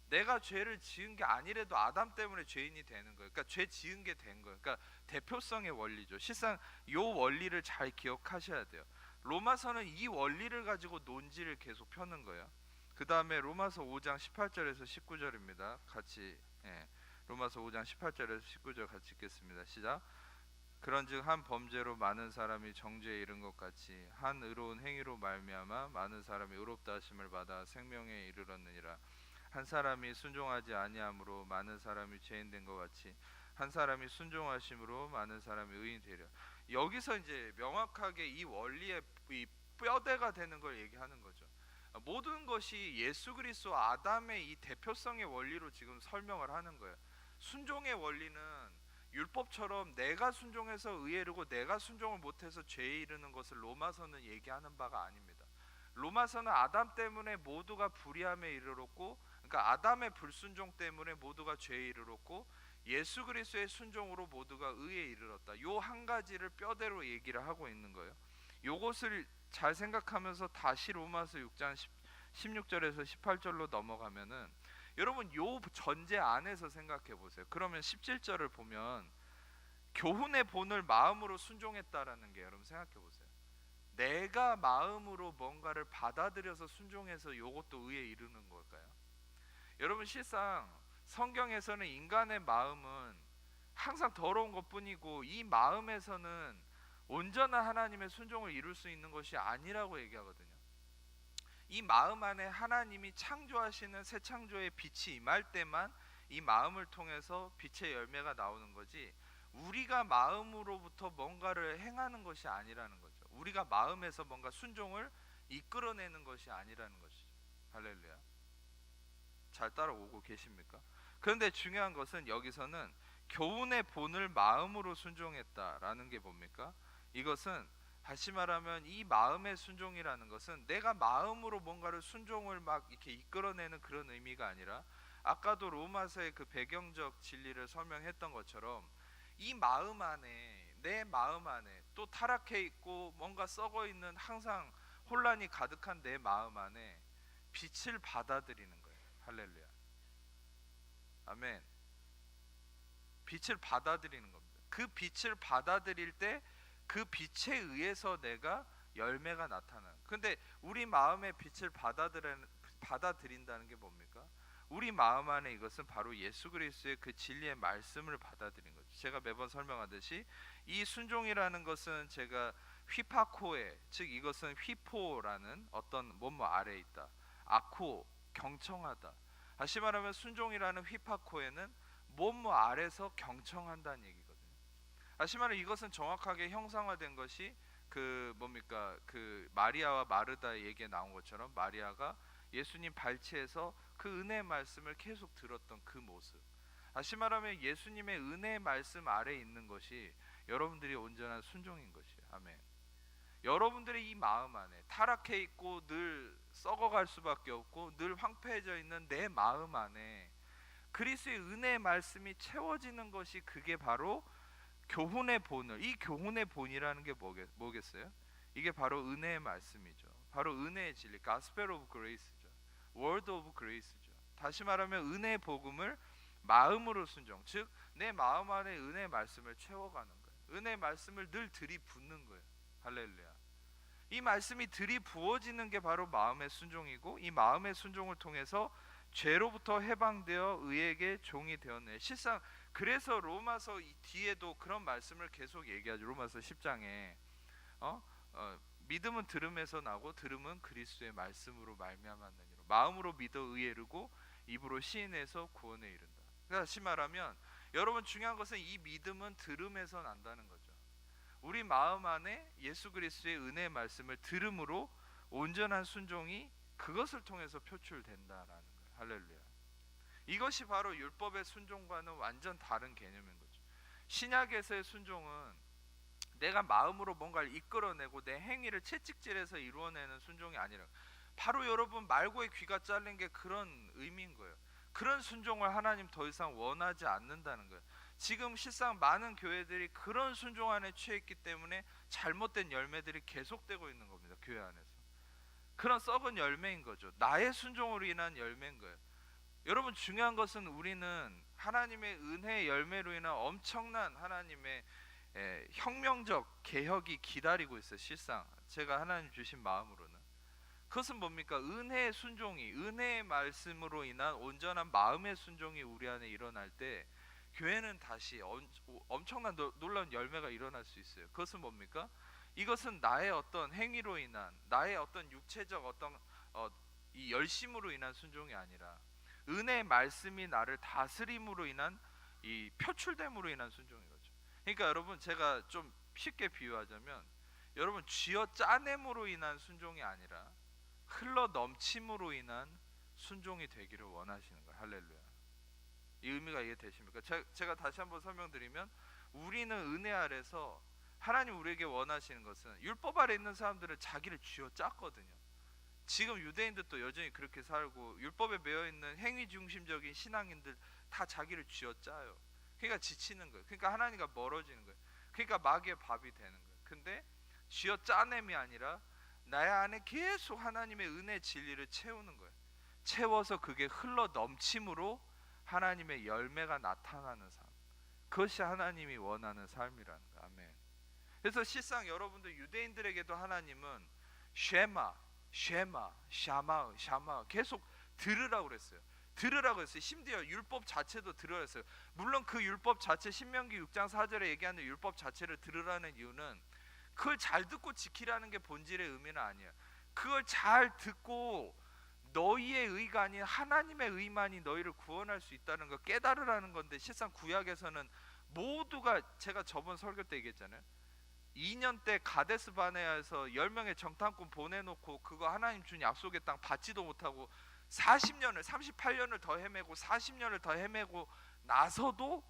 Speaker 1: 내가 죄를 지은 게 아니래도 아담 때문에 죄인이 되는 거예요. 그러니까 죄 지은 게 된 거예요. 그러니까 대표성의 원리죠. 실상 이 원리를 잘 기억하셔야 돼요. 로마서는 이 원리를 가지고 논지를 계속 펴는 거예요. 그 다음에 로마서 5장 18절에서 19절입니다. 같이 로마서 5장 18절에서 19절 같이 읽겠습니다. 시작. 그런즉 한 범죄로 많은 사람이 정죄에 이른 것 같이 한 의로운 행위로 말미암아 많은 사람이 의롭다 하심을 받아 생명에 이르렀느니라. 한 사람이 순종하지 아니함으로 많은 사람이 죄인 된 것 같이 한 사람이 순종하심으로 많은 사람이 의인 되리라. 여기서 이제 명확하게 이 원리의 이 뼈대가 되는 걸 얘기하는 거죠. 모든 것이 예수 그리스도 아담의 이 대표성의 원리로 지금 설명을 하는 거예요. 순종의 원리는 율법처럼 내가 순종해서 의에 이르고 내가 순종을 못해서 죄에 이르는 것을 로마서는 얘기하는 바가 아닙니다. 로마서는 아담 때문에 모두가 불의함에 이르렀고, 그러니까 아담의 불순종 때문에 모두가 죄에 이르렀고, 예수 그리스도의 순종으로 모두가 의에 이르렀다. 요 한 가지를 뼈대로 얘기를 하고 있는 거예요. 요것을 잘 생각하면서 다시 로마서 6장 16절에서 18절로 넘어가면은 여러분 요 전제 안에서 생각해 보세요. 그러면 17절을 보면 교훈의 본을 마음으로 순종했다라는 게 여러분 생각해 보세요. 내가 마음으로 뭔가를 받아들여서 순종해서 요것도 의에 이르는 걸까요? 여러분 실상 성경에서는 인간의 마음은 항상 더러운 것뿐이고 이 마음에서는 온전한 하나님의 순종을 이룰 수 있는 것이 아니라고 얘기하거든요. 이 마음 안에 하나님이 창조하시는 새 창조의 빛이 임할 때만 이 마음을 통해서 빛의 열매가 나오는 거지, 우리가 마음으로부터 뭔가를 행하는 것이 아니라는 거죠. 우리가 마음에서 뭔가 순종을 이끌어내는 것이 아니라는 것이죠. 할렐루야. 잘 따라오고 계십니까? 그런데 중요한 것은 여기서는 교훈의 본을 마음으로 순종했다라는 게 뭡니까? 이것은 다시 말하면 이 마음의 순종이라는 것은 내가 마음으로 뭔가를 순종을 막 이렇게 이끌어내는 그런 의미가 아니라, 아까도 로마서의 그 배경적 진리를 설명했던 것처럼 이 마음 안에, 내 마음 안에 또 타락해 있고 뭔가 썩어 있는, 항상 혼란이 가득한 내 마음 안에 빛을 받아들이는 거예요. 할렐루야. 아멘. 빛을 받아들이는 겁니다. 그 빛을 받아들일 때 그 빛에 의해서 내가 열매가 나타나는. 근데 우리 마음의 빛을 받아들인다는 게 뭡니까? 우리 마음 안에 이것은 바로 예수 그리스도의 그 진리의 말씀을 받아들인 거죠. 제가 매번 설명하듯이 이 순종이라는 것은 제가 휘파코에, 즉 이것은 휘포라는 어떤 뭐뭐 아래에 있다, 아코 경청하다. 다시 말하면 순종이라는 휘파코에는 뭐뭐 아래서 경청한다는 얘기거든요. 다시 말하면 이것은 정확하게 형상화된 것이 그 뭡니까, 그 마리아와 마르다의 얘기에 나온 것처럼 마리아가 예수님 발치에서 그 은혜의 말씀을 계속 들었던 그 모습. 다시 말하면 예수님의 은혜의 말씀 아래에 있는 것이 여러분들이 온전한 순종인 것이에요. 아멘. 여러분들의 이 마음 안에 타락해 있고 늘 썩어갈 수밖에 없고 늘 황폐해져 있는 내 마음 안에 그리스도의 은혜의 말씀이 채워지는 것이, 그게 바로 교훈의 본을, 이 교훈의 본이라는 게 뭐겠어요? 이게 바로 은혜의 말씀이죠. 바로 은혜의 진리, Gospel of Grace죠. Word of Grace죠. 다시 말하면 은혜의 복음을 마음으로 순종, 즉 내 마음 안에 은혜의 말씀을 채워가는 거예요. 은혜의 말씀을 늘 들이붓는 거예요. 할렐루야. 이 말씀이 들이부어지는 게 바로 마음의 순종이고, 이 마음의 순종을 통해서 죄로부터 해방되어 의에게 종이 되었네. 실상 그래서 로마서 이 뒤에도 그런 말씀을 계속 얘기하죠. 로마서 10장에 믿음은 들음에서 나고 들음은 그리스도의 말씀으로 말미암았느니라. 마음으로 믿어 의에 이르고 입으로 시인해서 구원에 이른다. 다시 말하면 여러분 중요한 것은 이 믿음은 들음에서 난다는 거죠. 우리 마음 안에 예수 그리스도의 은혜의 말씀을 들음으로 온전한 순종이 그것을 통해서 표출된다라는 거예요. 할렐루야. 이것이 바로 율법의 순종과는 완전 다른 개념인 거죠. 신약에서의 순종은 내가 마음으로 뭔가를 이끌어내고 내 행위를 채찍질해서 이루어내는 순종이 아니라, 바로 여러분 말고의 귀가 잘린 게 그런 의미인 거예요. 그런 순종을 하나님 더 이상 원하지 않는다는 거예요. 지금 실상 많은 교회들이 그런 순종 안에 취했기 때문에 잘못된 열매들이 계속되고 있는 겁니다. 교회 안에서 그런 썩은 열매인 거죠. 나의 순종으로 인한 열매인 거예요. 여러분 중요한 것은 우리는 하나님의 은혜의 열매로 인한 엄청난 하나님의 혁명적 개혁이 기다리고 있어요. 실상 제가 하나님 주신 마음으로는 그것은 뭡니까? 은혜의 순종이, 은혜의 말씀으로 인한 온전한 마음의 순종이 우리 안에 일어날 때 교회는 다시 엄청난 놀라운 열매가 일어날 수 있어요. 그것은 뭡니까? 이것은 나의 어떤 행위로 인한, 나의 어떤 육체적 어떤 이 열심으로 인한 순종이 아니라 은혜의 말씀이 나를 다스림으로 인한, 이 표출됨으로 인한 순종인 거죠. 그러니까 여러분 제가 좀 쉽게 비유하자면, 여러분 쥐어 짜냄으로 인한 순종이 아니라 흘러 넘침으로 인한 순종이 되기를 원하시는 거예요. 할렐루야. 이 의미가 이해되십니까? 제가 다시 한번 설명드리면, 우리는 은혜 아래서 하나님 우리에게 원하시는 것은, 율법 아래 있는 사람들은 자기를 쥐어 짰거든요. 지금 유대인들도 여전히 그렇게 살고 율법에 매여 있는 행위 중심적인 신앙인들 다 자기를 쥐어짜요. 그러니까 지치는 거예요. 그러니까 하나님과 멀어지는 거예요. 그러니까 마귀의 밥이 되는 거예요. 근데 쥐어 짜냄이 아니라 나의 안에 계속 하나님의 은혜 진리를 채우는 거예요. 채워서 그게 흘러 넘침으로 하나님의 열매가 나타나는 삶. 그것이 하나님이 원하는 삶이라는 거예요. 아멘. 그래서 실상 여러분들 유대인들에게도 하나님은 쉐마, 쉐마, 샤마, 샤마 계속 들으라고 그랬어요. 들으라고 했어요. 심지어 율법 자체도 들으라고 했어요. 물론 그 율법 자체 신명기 6장 4절에 얘기하는 율법 자체를 들으라는 이유는 그걸 잘 듣고 지키라는 게 본질의 의미는 아니에요. 그걸 잘 듣고 너희의 의가 아닌 하나님의 의만이 너희를 구원할 수 있다는 걸 깨달으라는 건데, 실상 구약에서는 모두가, 제가 저번 설교 때 얘기했잖아요. 2년 때 가데스 바네아에서 10명의 정탐꾼 보내놓고 그거 하나님 준 약속의 땅 받지도 못하고 40년을 38년을 더 헤매고 40년을 더 헤매고 나서도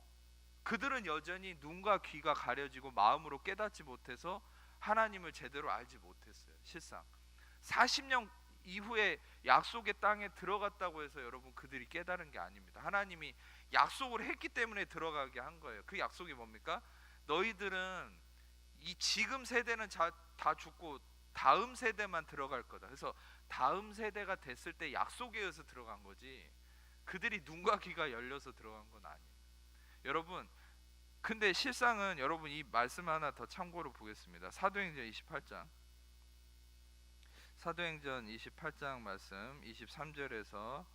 Speaker 1: 그들은 여전히 눈과 귀가 가려지고 마음으로 깨닫지 못해서 하나님을 제대로 알지 못했어요. 실상 40년 이후에 약속의 땅에 들어갔다고 해서 여러분 그들이 깨달은 게 아닙니다. 하나님이 약속을 했기 때문에 들어가게 한 거예요. 그 약속이 뭡니까? 너희들은 이 지금 세대는 다 죽고 다음 세대만 들어갈 거다. 그래서 다음 세대가 됐을 때 약속에 의해서 들어간 거지 그들이 눈과 귀가 열려서 들어간 건 아니에요. 여러분, 근데 실상은 여러분 이 말씀 하나 더 참고로 보겠습니다. 사도행전 28장 사도행전 28장 말씀 23절에서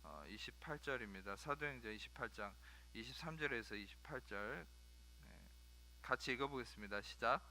Speaker 1: 28절입니다. 사도행전 28장 23절에서 28절 같이 읽어보겠습니다. 시작.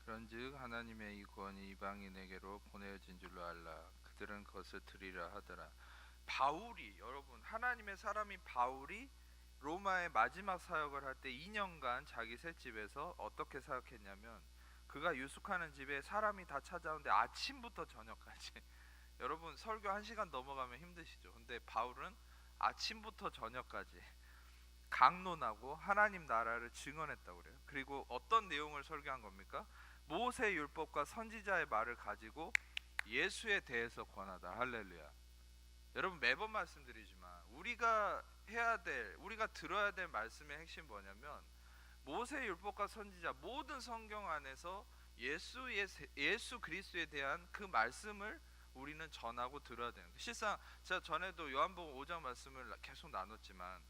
Speaker 1: 그런즉 하나님의 이 구원이 이방인에게로 보내어진 줄로 알라. 그들은 그것을 들으리라 하더라. 바울이, 여러분 하나님의 사람인 바울이 로마의 마지막 사역을 할 때 2년간 자기 셋집에서 어떻게 사역했냐면, 그가 유숙하는 집에 사람이 다 찾아오는데 아침부터 저녁까지 여러분 설교 1시간 넘어가면 힘드시죠. 근데 바울은 아침부터 저녁까지 강론하고 하나님 나라를 증언했다고 그래요. 그리고 어떤 내용을 설교한 겁니까? 모세 율법과 선지자의 말을 가지고 예수에 대해서 권하다. 할렐루야. 여러분 매번 말씀드리지만 우리가 해야 될, 우리가 들어야 될 말씀의 핵심 뭐냐면, 모세 율법과 선지자 모든 성경 안에서 예수 그리스도에 대한 그 말씀을 우리는 전하고 들어야 되는 거예요. 실상 제가 전에도 요한복음 5장 말씀을 계속 나눴지만,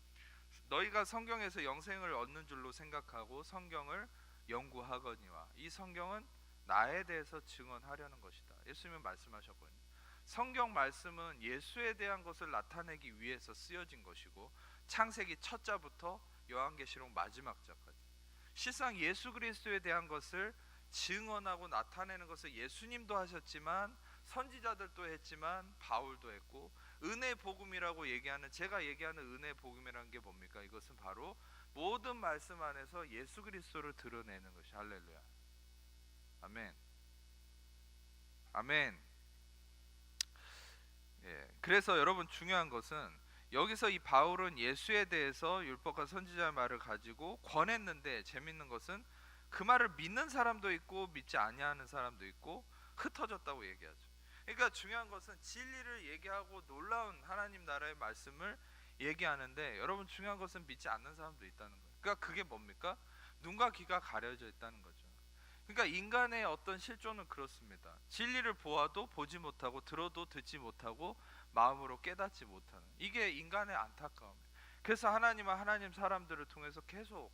Speaker 1: 너희가 성경에서 영생을 얻는 줄로 생각하고 성경을 연구하거니와 이 성경은 나에 대해서 증언하려는 것이다. 예수님은 말씀하셨거든요. 성경 말씀은 예수에 대한 것을 나타내기 위해서 쓰여진 것이고, 창세기 첫 자부터 요한계시록 마지막 자까지 실상 예수 그리스도에 대한 것을 증언하고 나타내는 것을 예수님도 하셨지만 선지자들도 했지만 바울도 했고, 은혜 복음이라고 얘기하는, 제가 얘기하는 은혜 복음이라는 게 뭡니까? 이것은 바로 모든 말씀 안에서 예수 그리스도를 드러내는 것이. 할렐루야. 아멘. 아멘. 예. 그래서 여러분 중요한 것은, 여기서 이 바울은 예수에 대해서 율법과 선지자의 말을 가지고 권했는데, 재밌는 것은 그 말을 믿는 사람도 있고 믿지 아니하는 사람도 있고 흩어졌다고 얘기하죠. 그러니까 중요한 것은 진리를 얘기하고 놀라운 하나님 나라의 말씀을 얘기하는데, 여러분 중요한 것은 믿지 않는 사람도 있다는 거예요. 그러니까 그게 뭡니까? 눈과 귀가 가려져 있다는 거죠. 그러니까 인간의 어떤 실존은 그렇습니다. 진리를 보아도 보지 못하고 들어도 듣지 못하고 마음으로 깨닫지 못하는, 이게 인간의 안타까움이에요. 그래서 하나님은 하나님 사람들을 통해서 계속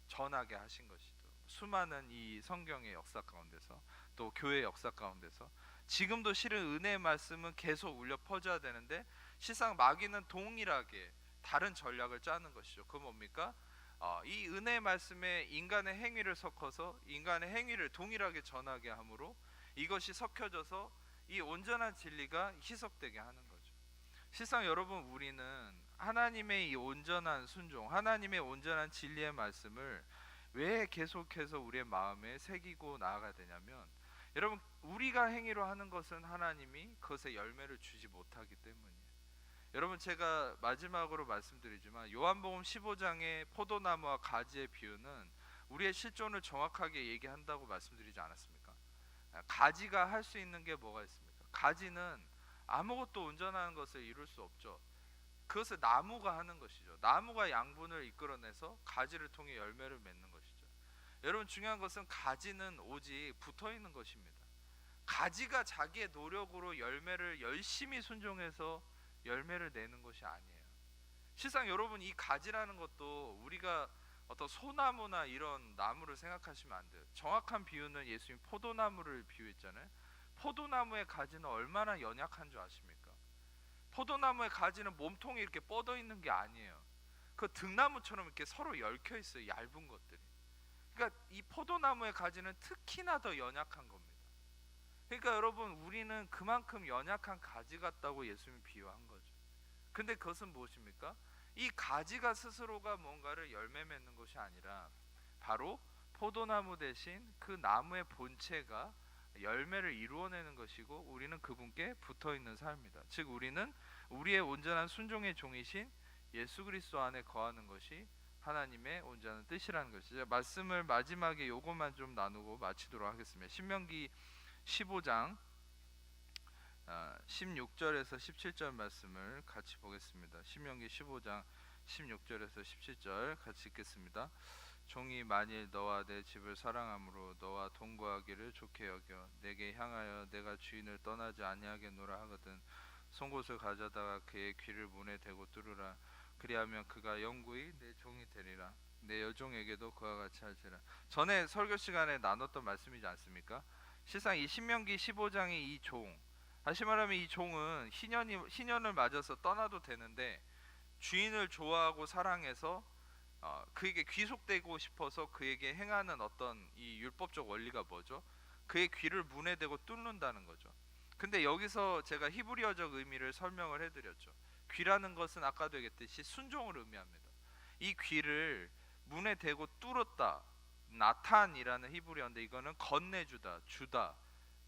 Speaker 1: 전하게 하신 것이죠. 수많은 이 성경의 역사 가운데서, 또 교회의 역사 가운데서 지금도 실은 은혜의 말씀은 계속 울려 퍼져야 되는데, 실상 마귀는 동일하게 다른 전략을 짜는 것이죠. 그 뭡니까? 이 은혜의 말씀에 인간의 행위를 섞어서 인간의 행위를 동일하게 전하게 함으로 이것이 섞여져서 이 온전한 진리가 희석되게 하는 거죠. 실상 여러분, 우리는 하나님의 이 온전한 순종, 하나님의 온전한 진리의 말씀을 왜 계속해서 우리의 마음에 새기고 나아가야 되냐면, 여러분, 우리가 행위로 하는 것은 하나님이 그것에 열매를 주지 못하기 때문이에요. 여러분, 제가 마지막으로 말씀드리지만 요한복음 15장의 포도나무와 가지의 비유는 우리의 실존을 정확하게 얘기한다고 말씀드리지 않았습니까? 가지가 할 수 있는 게 뭐가 있습니까? 가지는 아무것도 온전한 것을 이룰 수 없죠. 그것을 나무가 하는 것이죠. 나무가 양분을 이끌어내서 가지를 통해 열매를 맺는 것이죠. 여러분, 중요한 것은 가지는 오직 붙어 있는 것입니다. 가지가 자기의 노력으로 열매를 열심히 순종해서 열매를 내는 것이 아니에요. 실상 여러분, 이 가지라는 것도 우리가 어떤 소나무나 이런 나무를 생각하시면 안 돼요. 정확한 비유는 예수님 포도나무를 비유했잖아요. 포도나무의 가지는 얼마나 연약한 줄 아십니까? 포도나무의 가지는 몸통이 이렇게 뻗어 있는 게 아니에요. 그 등나무처럼 이렇게 서로 얽혀 있어요. 얇은 것들이. 그러니까 이 포도나무의 가지는 특히나 더 연약한 겁니다. 그러니까 여러분, 우리는 그만큼 연약한 가지 같다고 예수님이 비유한 거죠. 근데 그것은 무엇입니까? 이 가지가 스스로가 뭔가를 열매 맺는 것이 아니라 바로 포도나무 대신 그 나무의 본체가 열매를 이루어내는 것이고, 우리는 그분께 붙어있는 삶이다. 즉 우리는 우리의 온전한 순종의 종이신 예수 그리스도 안에 거하는 것이 하나님의 온전한 뜻이라는 것이죠. 말씀을 마지막에 요것만 좀 나누고 마치도록 하겠습니다. 신명기 15장 16절에서 17절 말씀을 같이 보겠습니다. 신명기 15장 16절에서 17절 같이 읽겠습니다. 종이 만일 너와 내 집을 사랑함으로 너와 동거하기를 좋게 여겨 내게 향하여 내가 주인을 떠나지 아니하겠노라 하거든 송곳을 가져다가 그의 귀를 문에 대고 뚫으라. 그리하면 그가 영구히 내 종이 되리라. 내 여종에게도 그와 같이 할지라. 전에 설교 시간에 나눴던 말씀이지 않습니까? 실상 이 신명기 15장의 이 종, 다시 말하면 이 종은 희년을 맞아서 떠나도 되는데 주인을 좋아하고 사랑해서 그에게 귀속되고 싶어서 그에게 행하는 어떤 이 율법적 원리가 뭐죠? 그의 귀를 문에 대고 뚫는다는 거죠. 근데 여기서 제가 히브리어적 의미를 설명을 해드렸죠. 귀라는 것은 아까도 얘기했듯이 순종을 의미합니다. 이 귀를 문에 대고 뚫었다, 나탄이라는 히브리어인데 이거는 건네주다, 주다,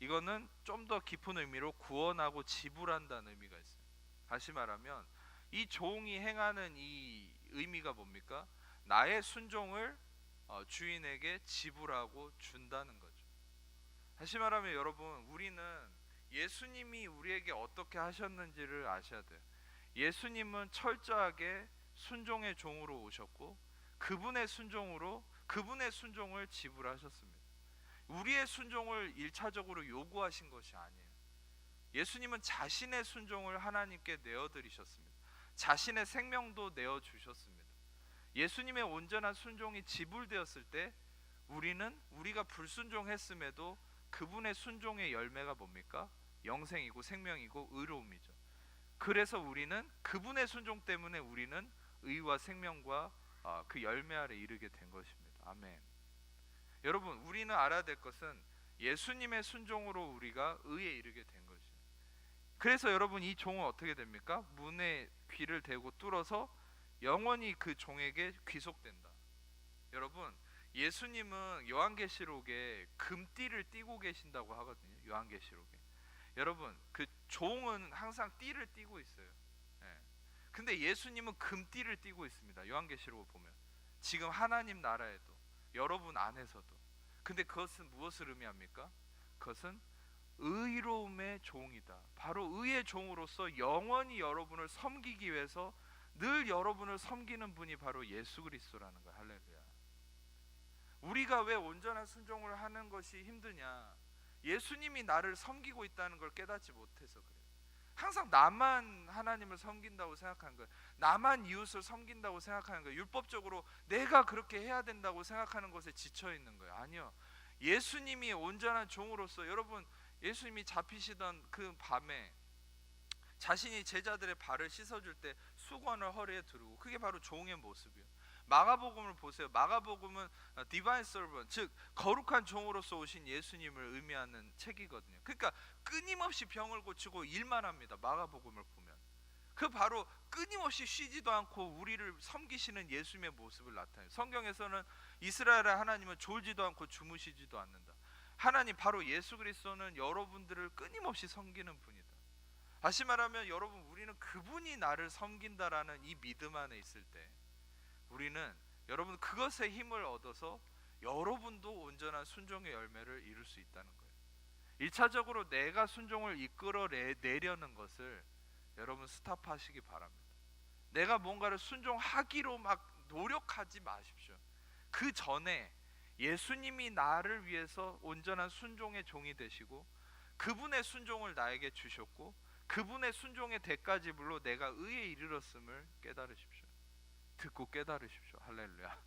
Speaker 1: 이거는 좀 더 깊은 의미로 구원하고 지불한다는 의미가 있어요. 다시 말하면 이 종이 행하는 이 의미가 뭡니까? 나의 순종을 주인에게 지불하고 준다는 거죠. 다시 말하면 여러분, 우리는 예수님이 우리에게 어떻게 하셨는지를 아셔야 돼요. 예수님은 철저하게 순종의 종으로 오셨고 그분의 순종을 지불하셨습니다. 우리의 순종을 1차적으로 요구하신 것이 아니에요. 예수님은 자신의 순종을 하나님께 내어드리셨습니다. 자신의 생명도 내어주셨습니다. 예수님의 온전한 순종이 지불되었을 때 우리가 불순종했음에도 그분의 순종의 열매가 뭡니까? 영생이고 생명이고 의로움이죠. 그래서 우리는 그분의 순종 때문에 우리는 의와 생명과 그 열매 아래 이르게 된 것입니다. 아멘. 여러분, 우리는 알아야 될 것은 예수님의 순종으로 우리가 의에 이르게 된 것이에요. 그래서 여러분, 이 종은 어떻게 됩니까? 문에 귀를 대고 뚫어서 영원히 그 종에게 귀속된다. 여러분, 예수님은 요한계시록에 금띠를 띠고 계신다고 하거든요. 요한계시록에. 여러분, 그 종은 항상 띠를 띠고 있어요. 예. 근데 예수님은 금띠를 띠고 있습니다. 요한계시록을 보면 지금 하나님 나라에도 여러분 안에서도. 근데 그것은 무엇을 의미합니까? 그것은 의로움의 종이다. 바로 의의 종으로서 영원히 여러분을 섬기기 위해서 늘 여러분을 섬기는 분이 바로 예수 그리스도라는 거예요. 할렐루야. 우리가 왜 온전한 순종을 하는 것이 힘드냐? 예수님이 나를 섬기고 있다는 걸 깨닫지 못해서 그래요. 항상 나만 하나님을 섬긴다고 생각하는 거예요. 나만 이웃을 섬긴다고 생각하는 거예요. 율법적으로 내가 그렇게 해야 된다고 생각하는 것에 지쳐 있는 거예요. 아니요. 예수님이 온전한 종으로서, 여러분, 예수님이 잡히시던 그 밤에 자신이 제자들의 발을 씻어줄 때 수건을 허리에 두르고, 그게 바로 종의 모습이에요. 마가복음을 보세요. 마가복음은 디바인 서번트, 즉 거룩한 종으로서 오신 예수님을 의미하는 책이거든요. 그러니까 끊임없이 병을 고치고 일만 합니다. 마가복음을 보면 그 바로 끊임없이 쉬지도 않고 우리를 섬기시는 예수님의 모습을 나타내요. 성경에서는 이스라엘의 하나님은 졸지도 않고 주무시지도 않는다. 하나님 바로 예수 그리스도는 여러분들을 끊임없이 섬기는 분이다. 다시 말하면 여러분, 우리는 그분이 나를 섬긴다라는 이 믿음 안에 있을 때 우리는 여러분 그것에 힘을 얻어서 여러분도 온전한 순종의 열매를 이룰 수 있다는 거예요. 1차적으로 내가 순종을 이끌어내려는 것을 여러분 스탑하시기 바랍니다. 내가 뭔가를 순종하기로 막 노력하지 마십시오. 그 전에 예수님이 나를 위해서 온전한 순종의 종이 되시고 그분의 순종을 나에게 주셨고 그분의 순종의 대가지불로 내가 의에 이르렀음을 깨달으십시오. 듣고 깨달으십시오. 할렐루야.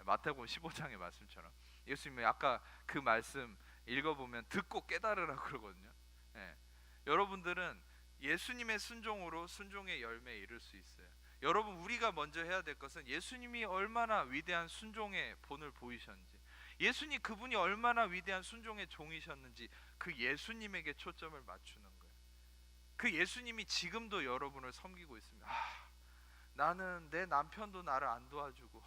Speaker 1: 마태복음 15장의 말씀처럼 예수님이 아까 그 말씀 읽어보면 듣고 깨달으라 그러거든요. 예. 여러분들은 예수님의 순종으로 순종의 열매에 이를 수 있어요. 여러분, 우리가 먼저 해야 될 것은 예수님이 얼마나 위대한 순종의 본을 보이셨는지, 예수님 그분이 얼마나 위대한 순종의 종이셨는지 그 예수님에게 초점을 맞추는 거예요. 그 예수님이 지금도 여러분을 섬기고 있습니다. 나는 내 남편도 나를 안 도와주고,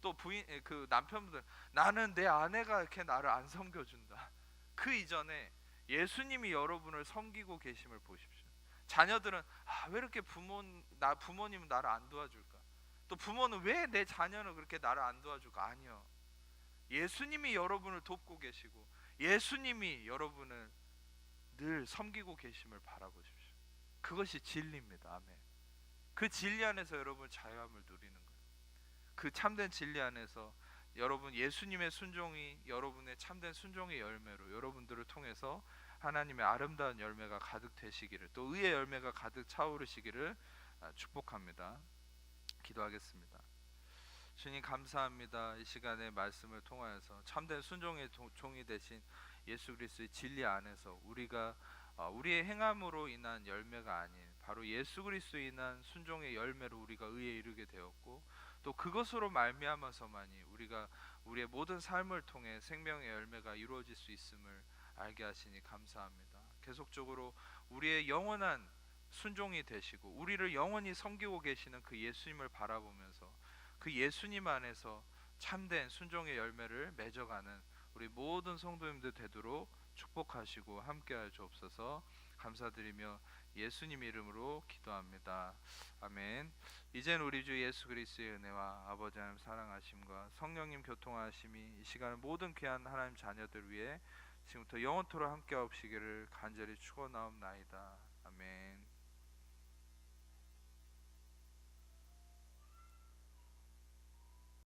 Speaker 1: 또 부인 그 남편분들, 나는 내 아내가 이렇게 나를 안 섬겨준다. 그 이전에 예수님이 여러분을 섬기고 계심을 보십시오. 자녀들은 왜 이렇게 부모님은 나를 안 도와줄까? 또 부모는 왜 내 자녀는 그렇게 나를 안 도와줄까? 아니요. 예수님이 여러분을 돕고 계시고 예수님이 여러분을 늘 섬기고 계심을 바라보십시오. 그것이 진리입니다. 아멘. 그 진리 안에서 여러분 자유함을 누리는 거예요. 그 참된 진리 안에서 여러분 예수님의 순종이 여러분의 참된 순종의 열매로 여러분들을 통해서 하나님의 아름다운 열매가 가득 되시기를, 또 의의 열매가 가득 차오르시기를 축복합니다. 기도하겠습니다. 주님 감사합니다. 이 시간에 말씀을 통하여서 참된 순종의 종이 되신 예수 그리스도의 진리 안에서 우리가 우리의 행함으로 인한 열매가 아닌 바로 예수 그리스도로 인한 순종의 열매로 우리가 의에 이르게 되었고, 또 그것으로 말미암아서만이 우리가 우리의 모든 삶을 통해 생명의 열매가 이루어질 수 있음을 알게 하시니 감사합니다. 계속적으로 우리의 영원한 순종이 되시고 우리를 영원히 섬기고 계시는 그 예수님을 바라보면서 그 예수님 안에서 참된 순종의 열매를 맺어가는 우리 모든 성도님들 되도록 축복하시고 함께하여 주옵소서. 감사드리며 예수님 이름으로 기도합니다. 아멘. 이젠 우리 주 예수 그리스도의 은혜와 아버지 하나님 사랑하심과 성령님 교통하심이 이 시간 모든 귀한 하나님 자녀들 위해 지금부터 영원토록 함께 하시기를 간절히 축원하옵나이다. 아멘.